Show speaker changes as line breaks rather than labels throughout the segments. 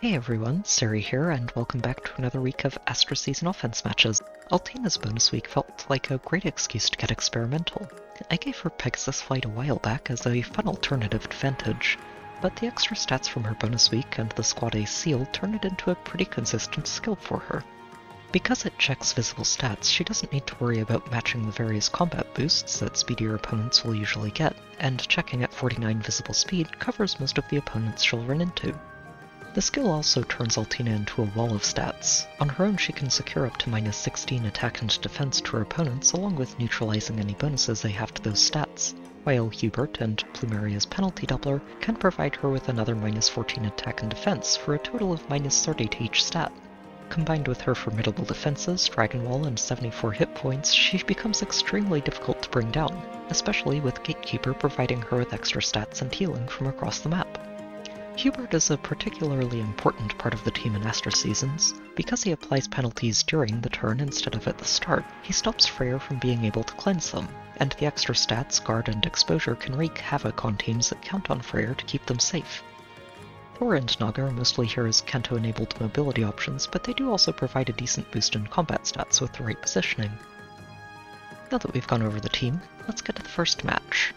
Hey everyone, Sari here, and welcome back to another week of Astra Season offense matches. Altina's bonus week felt like a great excuse to get experimental. I gave her Pegasus Flight a while back as a fun alternative to Vantage, but the extra stats from her bonus week and the Squad A seal turned it into a pretty consistent skill for her. Because it checks visible stats, she doesn't need to worry about matching the various combat boosts that speedier opponents will usually get, and checking at 49 visible speed covers most of the opponents she'll run into. The skill also turns Altina into a wall of stats. On her own she can secure up to minus 16 attack and defense to her opponents, along with neutralizing any bonuses they have to those stats, while Hubert and Plumeria's penalty doubler can provide her with another minus 14 attack and defense for a total of minus 30 to each stat. Combined with her formidable defenses, Dragon Wall, and 74 hit points, she becomes extremely difficult to bring down, especially with Gatekeeper providing her with extra stats and healing from across the map. Hubert is a particularly important part of the team in Astra Seasons. Because he applies penalties during the turn instead of at the start, he stops Freyr from being able to cleanse them, and the extra stats, guard, and exposure can wreak havoc on teams that count on Freyr to keep them safe. Thor and Naga are mostly here as Kanto-enabled mobility options, but they do also provide a decent boost in combat stats with the right positioning. Now that we've gone over the team, let's get to the first match.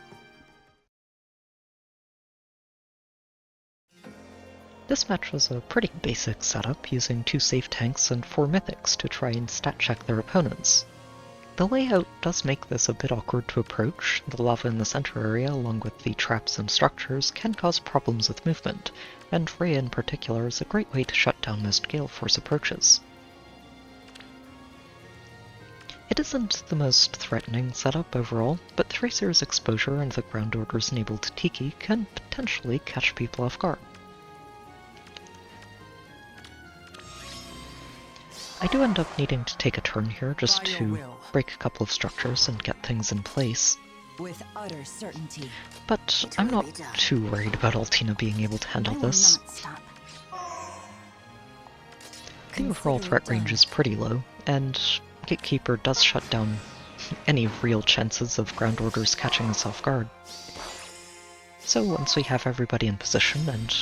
This match was a pretty basic setup, using 2 safe tanks and 4 mythics to try and stat check their opponents. The layout does make this a bit awkward to approach. The lava in the center area, along with the traps and structures, can cause problems with movement, and Rhea in particular is a great way to shut down most Gale Force approaches. It isn't the most threatening setup overall, but Thracer's exposure and the ground orders enabled Tiki can potentially catch people off guard. I do end up needing to take a turn here just to break a couple of structures and get things in place.
With utter certainty.
But I'm not too worried about Altina being able to handle this. The overall threat range is pretty low, and Gatekeeper does shut down any real chances of ground orders catching us off guard. So once we have everybody in position and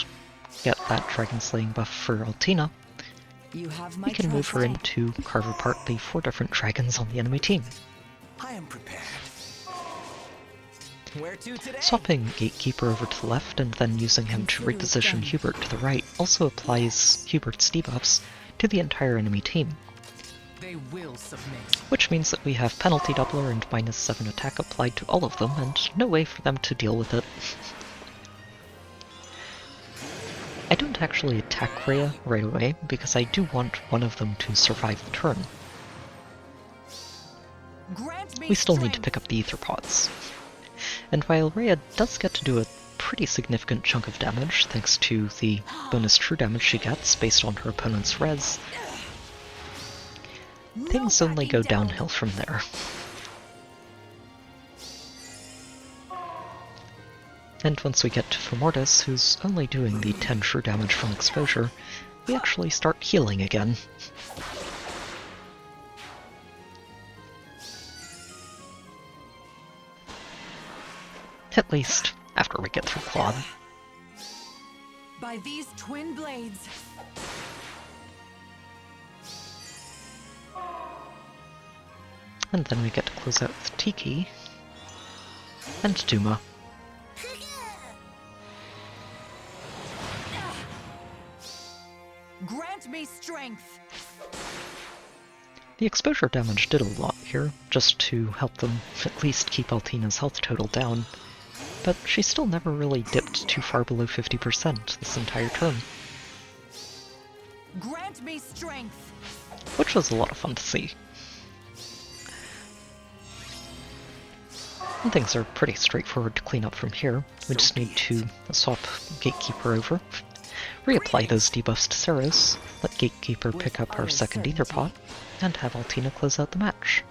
get that dragon slaying buff for Altina, we can move her in to carve apart the 4 different dragons on the enemy team.
I am prepared.
Swapping Gatekeeper over to the left and then using him to reposition Hubert to the right also applies Hubert's debuffs to the entire enemy team.
They will submit.
Which means that we have penalty doubler and minus 7 attack applied to all of them, and no way for them to deal with it. I don't actually attack Rhea right away, because I do want one of them to survive the turn. We still need to pick up the Aether pots. And while Rhea does get to do a pretty significant chunk of damage, thanks to the bonus true damage she gets based on her opponent's res, things only go downhill from there. And once we get to Femortis, who's only doing the 10 true damage from exposure, we actually start healing again. At least, after we get through Claude.
By these twin blades.
And then we get to close out with Tiki and Duma.
Grant me strength.
The exposure damage did a lot here, just to help them at least keep Altina's health total down, but she still never really dipped too far below 50% this entire turn.
Grant me strength.
Which was a lot of fun to see. And things are pretty straightforward to clean up from here. We just need to swap Gatekeeper over, reapply those debuffs to Saros, let Gatekeeper pick up our second Aether pot, and have Altina close out the match.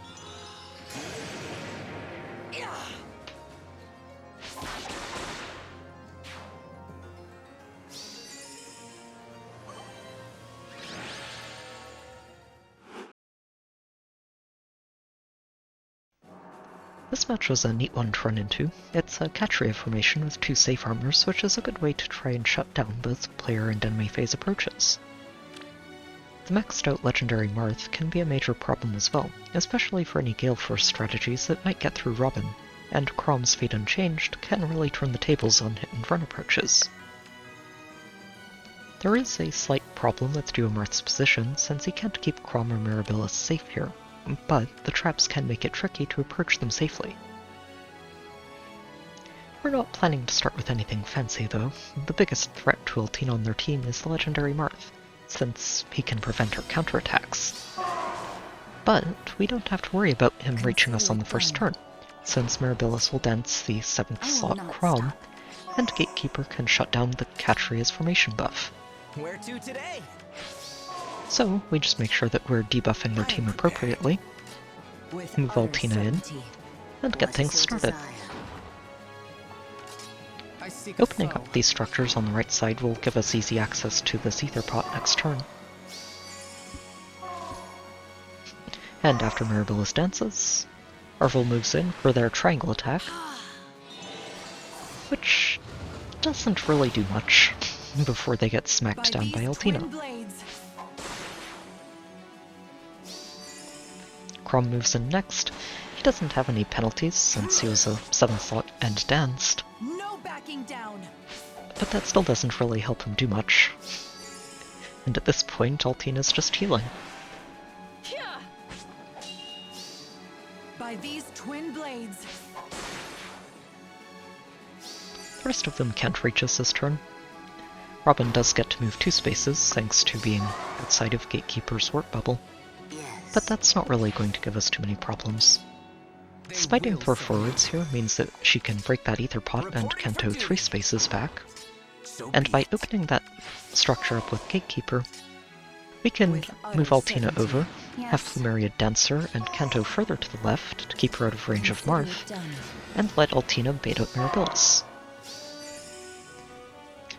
This match was a neat one to run into. It's a catch-ray formation with 2 safe armors, which is a good way to try and shut down both player and enemy phase approaches. The maxed out legendary Marth can be a major problem as well, especially for any Gale Force strategies that might get through Robin, and Chrom's Fate Unchanged can really turn the tables on hit and run approaches. There is a slight problem with Duo Marth's position, since he can't keep Chrom or Mirabilis safe here, but the traps can make it tricky to approach them safely. We're not planning to start with anything fancy though. The biggest threat to Altina on their team is the legendary Marth, since he can prevent her counterattacks. But we don't have to worry about him reaching us on the first turn, since Mirabilis will dance the 7th slot Chrom, and Gatekeeper can shut down the catch-ray as formation buff.
Where to today?
So we just make sure that we're debuffing their team appropriately,
With
move
utter
Altina in,
certainty.
and get things started.
I seek a
Opening
foe.
up these structures on the right side will give us easy access to this Aether pot next turn. And after Mirabilis dances, Arvel moves in for their triangle attack, which doesn't really do much before they get smacked down by
these
Altina.
twin blades.
Chrom moves in next. He doesn't have any penalties since he was a 7th slot and danced,
No backing down.
but that still doesn't really help him do much. And at this point, Altina's just healing.
By these twin blades.
The rest of them can't reach us this turn. Robin does get to move 2 spaces thanks to being outside of Gatekeeper's warp bubble, but that's not really going to give us too many problems.
They
Spiting
will
Thor
submit.
forwards here means that she can break that Aether pot and
Reporting for
Kanto 3
duty.
spaces back,
So
and
be
by
it.
opening that structure up with Gatekeeper, we can
With utter
move Altina
certainty.
over, have
Yes.
Plumeria Dancer and Kanto further to the left to keep her out of range of
Consider
Marth,
it done.
and let Altina bait out Mirabilis.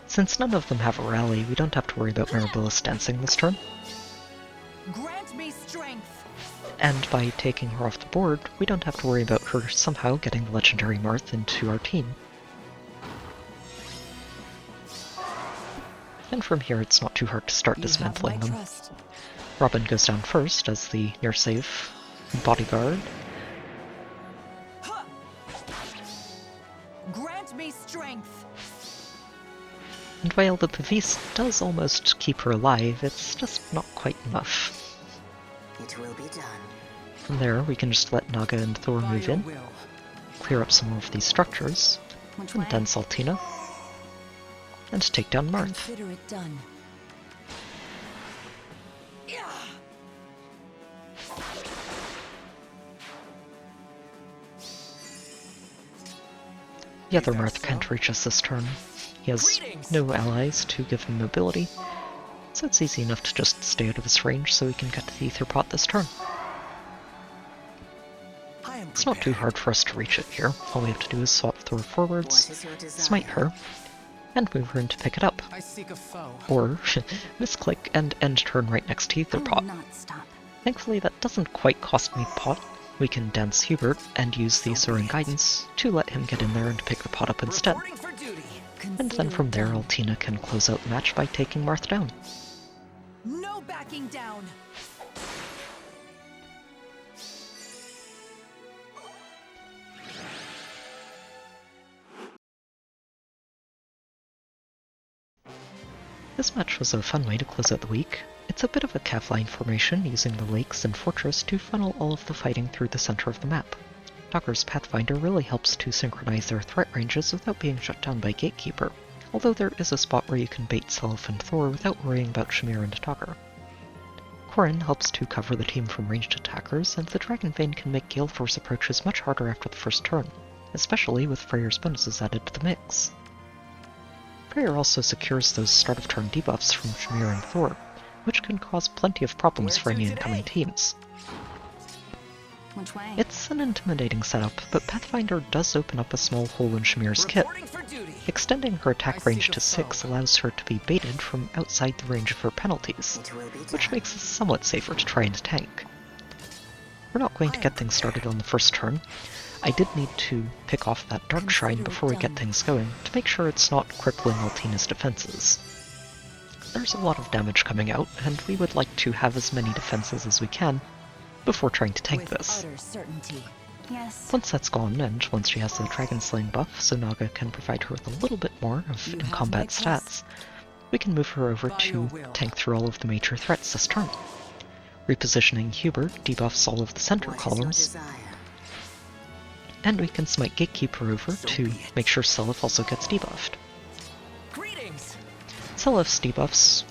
Since none of them have a rally, we don't have to worry about Mirabilis dancing this turn,
Grant me strength.
and by taking her off the board, we don't have to worry about her somehow getting the legendary Marth into our team. And from here it's not too hard to start
You have
dismantling
my
them.
trust.
Robin goes down first as the near-safe bodyguard,
Grant me strength.
and while the Pavise does almost keep her alive, it's just not quite enough.
It will be done.
From there, we can just let Naga and Thor
By
move
your
in,
will.
clear up some more of these structures,
Which
and
way?
then Altina, and take down Marth.
Consider it done.
The other
Is that
Marth can't
so?
reach us this turn. He has
Greetings.
no allies to give him mobility, so it's easy enough to just stay out of his range so we can get to the Aether pot this turn.
I am
It's not too
prepared.
hard for us to reach it here. All we have to do is swap Thor forwards,
What is your desire?
smite her, and move her in to pick it up.
I seek a foe.
Or misclick and end turn right next to Aether
I will
pot.
not stop.
Thankfully that doesn't quite cost me pot. We can dance Hubert and use the Soaring Guidance to let him get in there and pick the pot up instead.
Reporting for duty.
And then
Consider
from
it
there
done.
Altina can close out the match by taking Marth down.
No backing down.
This match was a fun way to close out the week. It's a bit of a cav line formation using the lakes and fortress to funnel all of the fighting through the center of the map. Dogger's Pathfinder really helps to synchronize their threat ranges without being shut down by Gatekeeper, although there is a spot where you can bait Self and Thor without worrying about Shamir and Dogger. Corrin helps to cover the team from ranged attackers, and the Dragon Vein can make Gale Force approaches much harder after the first turn, especially with Freyr's bonuses added to the mix. Freyr also secures those start of turn debuffs from Shamir and Thor, which can cause plenty of problems for any incoming teams.
Which way?
It's an intimidating setup, but Pathfinder does open up a small hole in Shamir's kit.
Reporting for duty.
Extending her
I
attack
seek
range
a
to
foe.
6 allows her to be baited from outside the range of her penalties,
It will be done.
which makes it somewhat safer to try and tank. We're not going to get things started on the first turn. I did need to pick off that Dark Shrine before we get things going, to make sure it's not crippling Altina's defenses. There's a lot of damage coming out, and we would like to have as many defenses as we can before trying to tank
With
this.
utter certainty.
Yes.
Once that's gone, and once she has the Dragon Slaying buff, so Naga can provide her with a little bit more of
You have
in-combat
my trust.
stats, we can move her over
By
to
your will.
tank through all of the major threats this turn. Repositioning Huber debuffs all of the center
What is your
columns,
desire?
and we can smite Gatekeeper over
So
to
be it.
make sure Seliph also gets debuffed.
Greetings.
Seliph's debuffs,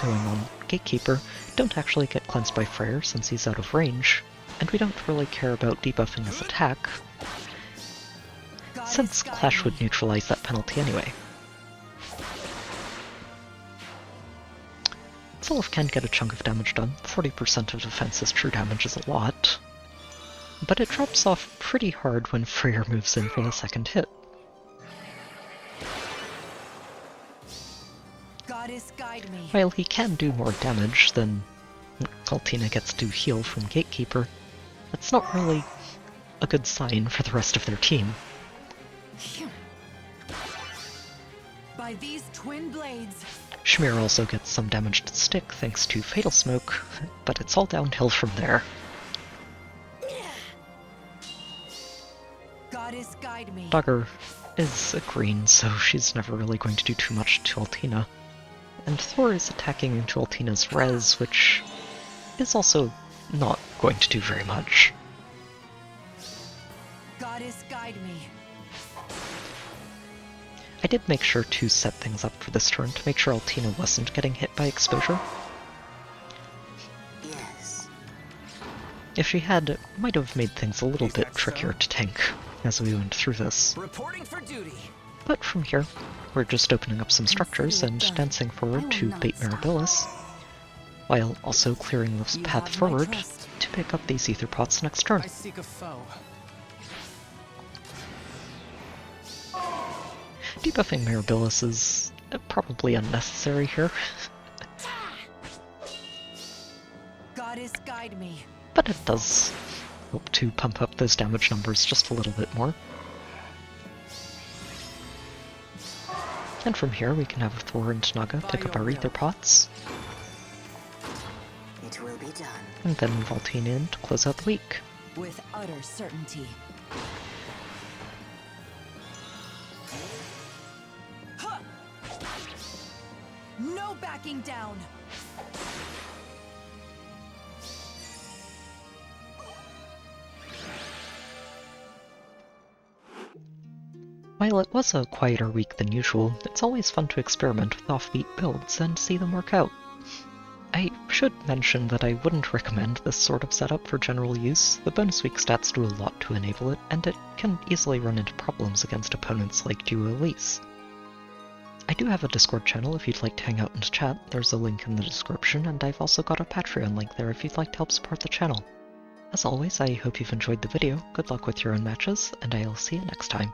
going on Gatekeeper, don't actually get cleansed by Freyr since he's out of range, and we don't really care about debuffing his attack,
Goddess
since
guide
Clash
me.
would neutralize that penalty anyway. Seliph can get a chunk of damage done. 40% of defense's true damage is a lot, but it drops off pretty hard when Freyr moves in for the second hit.
Goddess guide me.
While he can do more damage than Altina gets to heal from Gatekeeper, that's not really a good sign for the rest of their team.
By these twin blades.
Shamir also gets some damage to stick thanks to Fatal Smoke, but it's all downhill from there.
Goddess guide me.
Dagger is a green, so she's never really going to do too much to Altina. And Thor is attacking into Altina's res, which is also not going to do very much.
Goddess guide me.
I did make sure to set things up for this turn to make sure Altina wasn't getting hit by exposure.
Yes.
If she had, it might have made things a little bit trickier to tank as we went through this.
Reporting for duty.
But from here, we're just opening up some structures and dancing forward to bait Mirabilis, while also clearing the
You
path
have my
forward
trust.
to pick up these Aether Pots next turn.
I seek a foe.
Debuffing Mirabilis is probably unnecessary here,
Goddess guide me.
but it does help to pump up those damage numbers just a little bit more. And from here we can have Thor and Naga pick up our Aether Pots,
It will be done.
and then move Altina in to close out the week.
With utter certainty. Huh. No backing down.
While it was a quieter week than usual, it's always fun to experiment with offbeat builds and see them work out. I should mention that I wouldn't recommend this sort of setup for general use. The bonus week stats do a lot to enable it, and it can easily run into problems against opponents like Duo Elise. I do have a Discord channel if you'd like to hang out and chat, there's a link in the description, and I've also got a Patreon link there if you'd like to help support the channel. As always, I hope you've enjoyed the video, good luck with your own matches, and I'll see you next time.